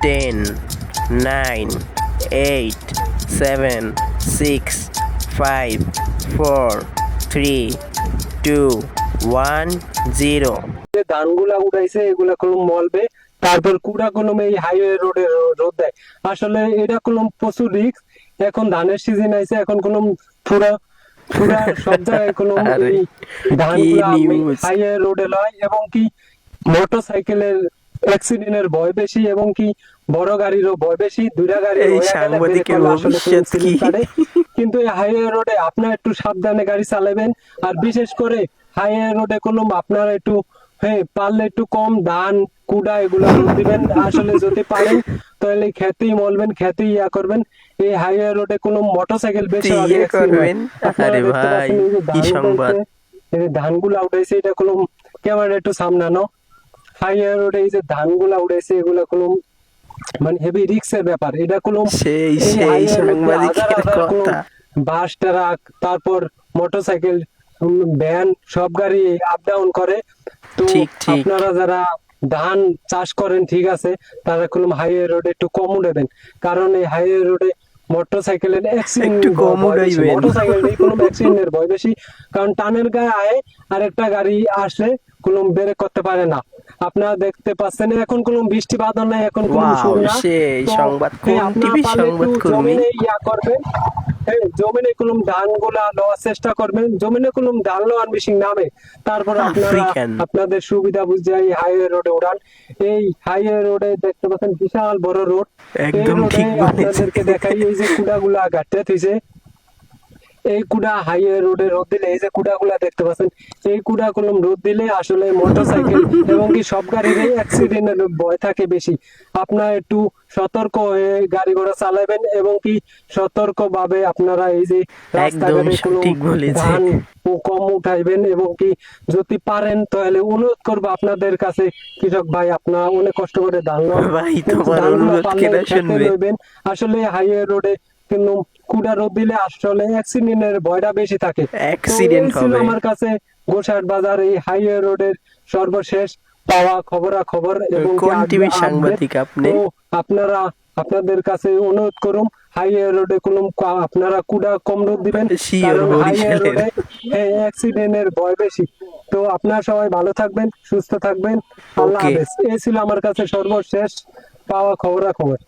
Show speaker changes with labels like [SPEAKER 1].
[SPEAKER 1] 10, 9, 8, 7, 6, 5, 4, 3, 2, 1, 0.
[SPEAKER 2] যে ধানগুলা উঠাইছে এগুলা কলম মলবে, তারপর কুড়া কলম এই হাইওয়ে রোডে রোদ দেয়। আসলে এটা কলম প্রচুর রিস্ক। এখন ধানের সিজন আইছে, এখন কলম পুরা পুরা সব জায়গায় কলম
[SPEAKER 1] আরে
[SPEAKER 2] এই
[SPEAKER 1] কি
[SPEAKER 2] ধানগুলা
[SPEAKER 1] নিউজ!
[SPEAKER 2] হাইওয়ে রোডে লয়, এবং কি মোটরসাইকেলের অ্যাক্সিডেন্টের ভয় বেশি, এবং কি বড় গাড়িরও ভয় বেশি। দুইটা গাড়ি
[SPEAKER 1] এই
[SPEAKER 2] হয়ে গেলে ব্রেক
[SPEAKER 1] সাংবাদিকের
[SPEAKER 2] করলে আসলে কলম
[SPEAKER 1] ভবিষ্যৎ কি?
[SPEAKER 2] স্লিপ কাটে। কিন্তু এই হাইওয়ে রোডে আপনার একটু সাবধানে গাড়ি চালাবেন। আর বিশেষ করে হাইওয়ে রোডে কলম আপনারা একটু পারলে একটু কম ধান কুড়া এগুলা রোদ দিবেন। আসলে যদি পারেন তাহলে খেতেই মলবেন, খেতেই করবেন। এই হাইওয়ে রোডে কোনো মোটরসাইকেল বেশি আগে
[SPEAKER 1] ইয়ে
[SPEAKER 2] accident হয়।
[SPEAKER 1] করবেন।
[SPEAKER 2] আপনারা
[SPEAKER 1] আরে
[SPEAKER 2] দেখতে
[SPEAKER 1] ভাই,
[SPEAKER 2] পাচ্ছেন এই যে
[SPEAKER 1] কি
[SPEAKER 2] ধান
[SPEAKER 1] সংবাদ!
[SPEAKER 2] উঠাইছে, এই যে ধানগুলা উঠাইছে, এটা কোনো ক্যামেরা একটু সামনানো। হাইওয়ে রোডে এই যে ধানগুলা উঠাইছে এগুলা কোনো মানে হেভি রিস্কের ব্যাপার। এটা কোনো
[SPEAKER 1] সেই
[SPEAKER 2] এই
[SPEAKER 1] সেই
[SPEAKER 2] হাইওয়ে রোডে হাজার
[SPEAKER 1] সাংবাদিকের
[SPEAKER 2] হাজার কোনো
[SPEAKER 1] কথা।
[SPEAKER 2] বাস ট্রাক, তারপর মোটরসাইকেল, ভ্যান, সব গাড়ি আপ ডাউন করে। তো
[SPEAKER 1] ঠিক ঠিক।
[SPEAKER 2] আপনারা যারা ধান চাষ করেন ঠিক আছে, তারা কোনো হাইওয়ে রোডে একটু কম উঠাবেন। কারণ এই হাইওয়ে রোডে মোটরসাইকেলের অ্যাক্সিডেন্ট
[SPEAKER 1] একটু কম
[SPEAKER 2] ভয় বেশি।
[SPEAKER 1] উড়াইবেন।
[SPEAKER 2] মোটরসাইকেল নেই কোনো অ্যাক্সিডেন্টের ভয় বেশি। কারণ টানের গায়ে আয় আর একটা গাড়ি আসলে কোনো ব্রেক করতে পারে না। আপনারা দেখতে পাচ্ছেন এখন কোনো বৃষ্টি বাদল নাই, এখন কোনো
[SPEAKER 1] ওয়াও,
[SPEAKER 2] শুকনা।
[SPEAKER 1] সেই
[SPEAKER 2] তো
[SPEAKER 1] সংবাদ! কোন
[SPEAKER 2] আপনারা
[SPEAKER 1] টিভির
[SPEAKER 2] পারলে একটু
[SPEAKER 1] সংবাদ কর্মী?
[SPEAKER 2] জমিনে করবেন। জমিনে কলম ধান গুলা লওয়ার চেষ্টা করবেন। জমিনে কলম ধান লওয়ার মেশিন নামে, তারপর আপনারা
[SPEAKER 1] আফ্রিকান।
[SPEAKER 2] আপনাদের সুবিধা বুঝে এই হাইওয়ে রোডে উড়ান। এই হাইওয়ে রোডে দেখতে পাচ্ছেন বিশাল বড় রোড। এই
[SPEAKER 1] একদম
[SPEAKER 2] রোডে
[SPEAKER 1] ঠিক বলেছে।
[SPEAKER 2] আপনাদেরকে দেখাই এই যে কুড়াগুলা গাঁটতে থইছে। এই কুড়া হাইওয়ে রোডে রোদ দিলে, এই যে কুড়াগুলা দেখতে পাচ্ছেন, এই কুড়া কলম রোদ দিলে আসলে মোটরসাইকেল এবং কি সব গাড়ির অ্যাক্সিডেন্টের ভয় থাকে বেশি। আপনারা একটু সতর্ক হয়ে গাড়ি ঘোড়া চালাবেন, এবং কি সতর্ক ভাবে আপনারা এই যে
[SPEAKER 1] একদম
[SPEAKER 2] রাস্তাঘাটে কোনো
[SPEAKER 1] সঠিক বলেছে।
[SPEAKER 2] ধান কম উঠাইবেন। এবং কি যদি পারেন তাহলে অনুরোধ করবো আপনাদের কাছে, কৃষক ভাই আপনারা অনেক কষ্ট করে ধান লন,
[SPEAKER 1] ভাই,
[SPEAKER 2] কিন্তু
[SPEAKER 1] তোমার
[SPEAKER 2] ধানগুলা
[SPEAKER 1] অনুরোধ
[SPEAKER 2] পারলে
[SPEAKER 1] কেনা
[SPEAKER 2] খেতে
[SPEAKER 1] শুনবে?
[SPEAKER 2] লইবেন। আসলে হাইওয়ে রোডে কিন্তু কুড়া রোদ দিলে আসলে অ্যাক্সিডেন্টের ভয়টা বেশি থাকে। তো এই
[SPEAKER 1] অ্যাক্সিডেন্ট
[SPEAKER 2] ছিল
[SPEAKER 1] হবে।
[SPEAKER 2] আমার কাছে গোসাইট বাজার এই হাইওয়ে রোডের সর্বশেষ পাওয়া খবরাখবর এবং কি
[SPEAKER 1] কোন টিভির
[SPEAKER 2] আপডেট।
[SPEAKER 1] সাংবাদিক আপনি?
[SPEAKER 2] তো আপনারা আপনাদের কাছে অনুরোধ করুন হাইওয়ে রোডে কোনো আপনারা কুড়া কম রোদ দিবেন।
[SPEAKER 1] শিওর
[SPEAKER 2] কারণ হাইওয়ে
[SPEAKER 1] বরিশালের।
[SPEAKER 2] রোডে অ্যাক্সিডেন্টের ভয় বেশি। তো আপনারা সবাই ভালো থাকবেন, সুস্থ থাকবেন। আল্লাহ
[SPEAKER 1] ওকে।
[SPEAKER 2] হাফেজ। এই ছিল আমার কাছে সর্বশেষ পাওয়া খবরাখবর।